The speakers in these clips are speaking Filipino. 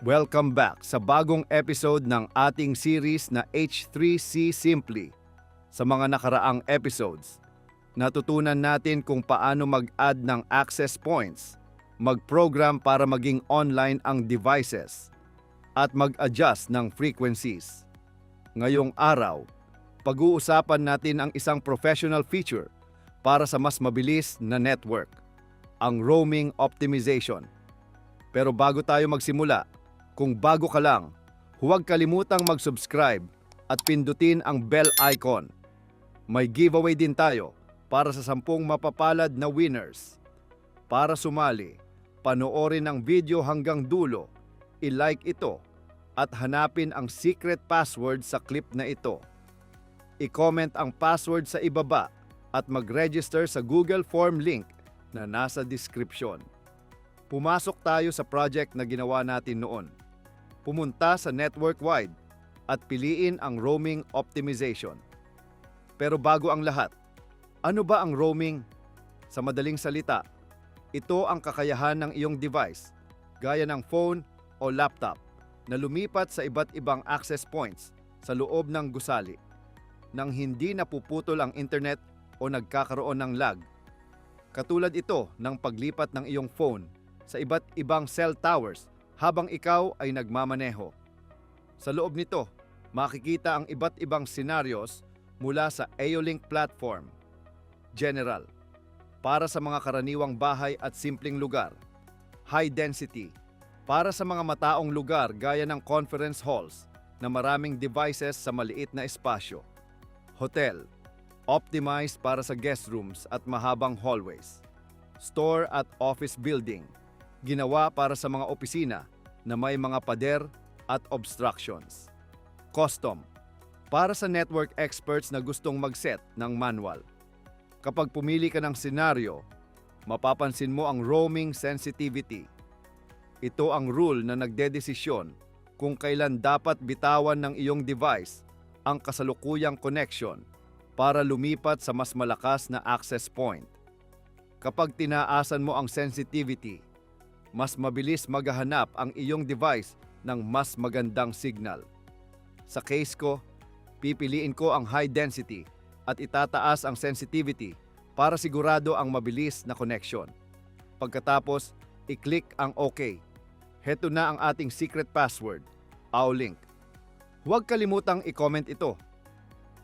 Welcome back sa bagong episode ng ating series na H3C Simply. Sa mga nakaraang episodes, natutunan natin kung paano mag-add ng access points, mag-program para maging online ang devices, at mag-adjust ng frequencies. Ngayong araw, pag-uusapan natin ang isang professional feature para sa mas mabilis na network, ang roaming optimization. Pero bago tayo magsimula, kung bago ka lang, huwag kalimutang mag-subscribe at pindutin ang bell icon. May giveaway din tayo para sa 10 mapapalad na winners. Para sumali, panoorin ang video hanggang dulo, i-like ito, at hanapin ang secret password sa clip na ito. I-comment ang password sa ibaba at mag-register sa Google Form link na nasa description. Pumasok tayo sa project na ginawa natin noon. Pumunta sa network-wide at piliin ang roaming optimization. Pero bago ang lahat, ano ba ang roaming? Sa madaling salita, ito ang kakayahan ng iyong device, gaya ng phone o laptop, na lumipat sa iba't ibang access points sa loob ng gusali, nang hindi napuputol ang internet o nagkakaroon ng lag. Katulad ito ng paglipat ng iyong phone sa iba't ibang cell towers habang ikaw ay nagmamaneho. Sa loob nito, makikita ang iba't ibang scenarios mula sa Eolink platform. General, para sa mga karaniwang bahay at simpleng lugar. High density, para sa mga mataong lugar gaya ng conference halls na maraming devices sa maliit na espasyo. Hotel, optimized para sa guest rooms at mahabang hallways. Store at office building, ginawa para sa mga opisina na may mga pader at obstructions. Custom, para sa network experts na gustong mag-set ng manual. Kapag pumili ka ng senaryo, mapapansin mo ang roaming sensitivity. Ito ang rule na nagdedesisyon kung kailan dapat bitawan ng iyong device ang kasalukuyang connection para lumipat sa mas malakas na access point. Kapag tinaasan mo ang sensitivity, mas mabilis maghahanap ang iyong device ng mas magandang signal. Sa case ko, pipiliin ko ang high density at itataas ang sensitivity para sigurado ang mabilis na connection. Pagkatapos, i-click ang OK. Heto na ang ating secret password, Eolink. Huwag kalimutang i-comment ito.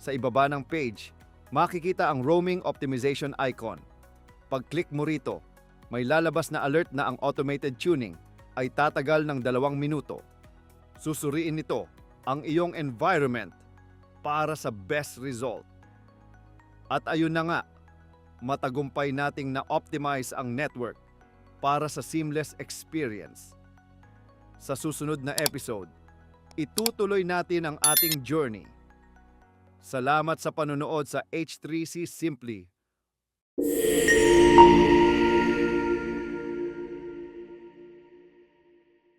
Sa ibaba ng page, makikita ang roaming optimization icon. Pag-click mo rito, may lalabas na alert na ang automated tuning ay tatagal ng 2 minuto. Susuriin nito ang iyong environment para sa best result. At ayun na nga, matagumpay nating na-optimize ang network para sa seamless experience. Sa susunod na episode, itutuloy natin ang ating journey. Salamat sa panonood sa H3C Simply.